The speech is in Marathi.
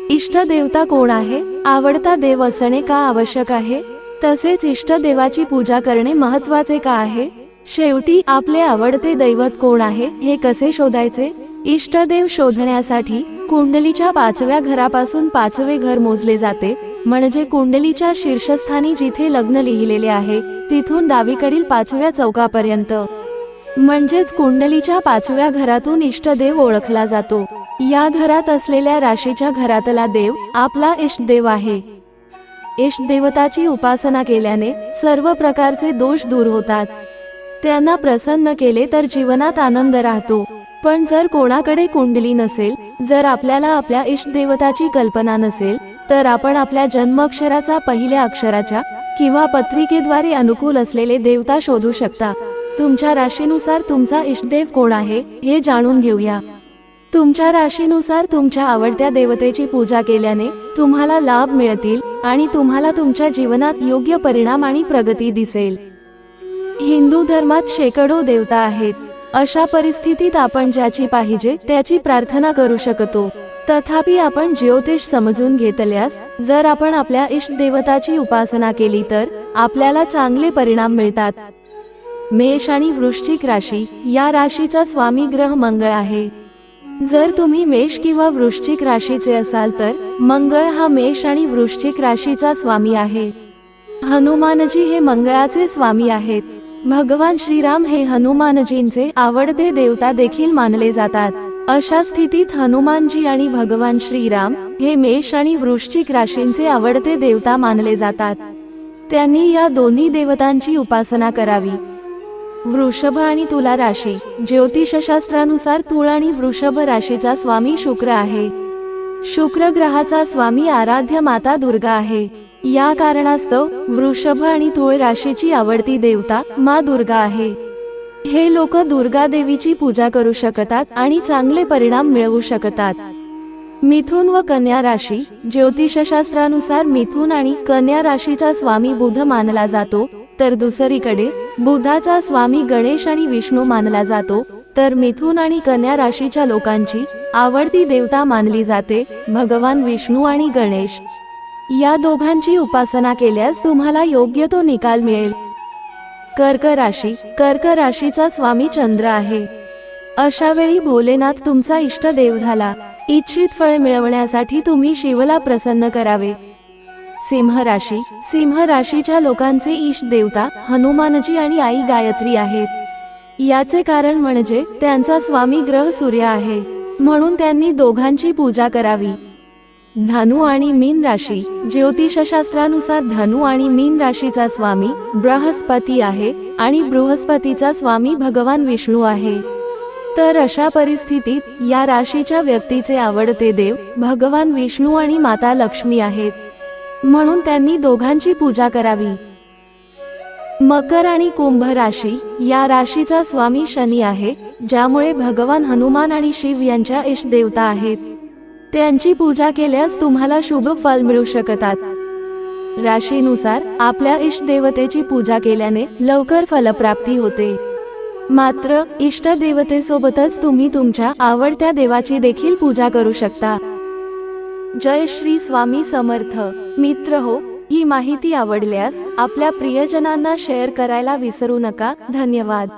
इष्ट देवता कोण आहे? आवडता देव असणे का आवश्यक आहे? तसेच इष्ट देवाची पूजा करणे महत्त्वाचे का आहे? शेवटी आपले आवडते दैवत कोण आहे हे कसे शोधायचे? इष्टदेव शोधण्यासाठी कुंडलीच्या 5व्या घरापासून 5वे घर मोजले जाते, म्हणजे कुंडलीच्या शीर्षस्थानी जिथे लग्न लिहिलेले आहे तिथून डावीकडील 5व्या चौकापर्यंत, म्हणजेच कुंडलीच्या 5व्या घरातून इष्टदेव ओळखला जातो. या घरात असलेल्या राशीच्या घरातला देव आपला इष्टदेव आहे. इष्टदेवताची उपासना केल्याने सर्व प्रकारचे दोष दूर होतात. त्यांना प्रसन्न केले तर जीवनात आनंद राहतो. पण जर कोणाकडे कुंडली नसेल, जर आपल्याला आपल्या इष्टदेवताची कल्पना नसेल, तर आपण आपल्या जन्माक्षराचा पहिल्या अक्षराच्या किंवा पत्रिकेद्वारे अनुकूल असलेले देवता शोधू शकता. तुमच्या राशीनुसार तुमचा इष्टदेव कोण आहे हे जाणून घेऊया. तुमच्या राशीनुसार तुमच्या आवडत्या देवतेची पूजा केल्याने तुम्हाला लाभ मिळतील आणि तुम्हाला तुमच्या जीवनात योग्य परिणाम आणि प्रगती दिसेल. हिंदू धर्मात शेकडो देवता आहेत. अशा परिस्थितीत आपण ज्याची पाहिजे त्याची प्रार्थना करू शकतो. तथापि आपण ज्योतिष समजून घेतल्यास जर आपण आपल्या इष्टदेवताची उपासना केली तर आपल्याला चांगले परिणाम मिळतात. मेष आणि वृश्चिक राशी या राशीचा स्वामी ग्रह मंगळ आहे. जर तुम्ही मेष किंवा वृश्चिक राशीचे असाल तर मंगळ हा मेष आणि वृश्चिक राशीचा स्वामी आहे. हनुमानजी हे मंगळाचे स्वामी आहेत. भगवान श्रीराम हे हनुमानजींचे आवडते देवता देखील मानले जातात. अशा स्थितीत हनुमानजी आणि भगवान श्रीराम हे मेष आणि वृश्चिक राशींचे आवडते देवता मानले जातात. त्यांनी या दोन्ही देवतांची उपासना करावी. वृषभ आणि तुला राशी ज्योतिषशास्त्रानुसार तुळ आणि वृषभ राशीचा स्वामी शुक्र आहे. शुक्र ग्रहाचा स्वामी आराध्य माता दुर्गा आहे. या कारणास्तव वृषभ आणि तुळ राशीची आवडती देवता माँ दुर्गा आहे. हे लोक दुर्गा देवीची पूजा करू शकतात आणि चांगले परिणाम मिळवू शकतात. मिथुन व कन्या राशी ज्योतिषशास्त्रानुसार मिथुन आणि कन्या राशीचा स्वामी बुध मानला जातो, तर दुसरीकडे बुधाचा स्वामी गणेश आणि विष्णू मानला जातो. तर मिथुन आणि कन्या राशीच्या लोकांची आवडती देवता मानली जाते भगवान विष्णू आणि गणेश. या दोघांची उपासना केल्यास तुम्हाला योग्य तो निकाल मिळेल. कर्क राशी कर्क राशीचा स्वामी चंद्र आहे. अशा वेळी भोलेनाथ तुमचा इष्ट देव झाला. इच्छित फळ मिळवण्यासाठी तुम्ही शिवला प्रसन्न करावे. सिंह राशी सिंह राशीच्या लोकांचे इष्ट देवता हनुमानजी आणि आई गायत्री आहेत. याचे कारण म्हणजे त्यांचा स्वामी ग्रह सूर्य आहे, म्हणून त्यांनी दोघांची पूजा करावी. धनु आणि मीन राशी ज्योतिषशास्त्रानुसार धनु आणि मीन राशीचा स्वामी बृहस्पती आहे आणि बृहस्पतीचा स्वामी भगवान विष्णू आहे. तर अशा परिस्थितीत या राशीच्या व्यक्तीचे आवडते देव भगवान विष्णू आणि माता लक्ष्मी आहेत, म्हणून त्यांनी दोघांची पूजा करावी. मकर आणि कुंभ राशी या राशीचा स्वामी शनी आहे, ज्यामुळे भगवान हनुमान आणि शिव यांच्या इष्ट देवता आहेत. त्यांची पूजा केल्यास तुम्हाला शुभ फल मिळू शकतात. राशीनुसार आपल्या इष्ट देवतेची पूजा केल्याने लवकर फलप्राप्ती होते. मात्र इष्ट देवतेसोबतच तुम्ही तुमच्या आवडत्या देवाची देखील पूजा करू शकता. जय श्री स्वामी समर्थ. मित्र हो, ही माहिती आवडल्यास आपल्या प्रियजनांना शेअर करायला विसरू नका. धन्यवाद.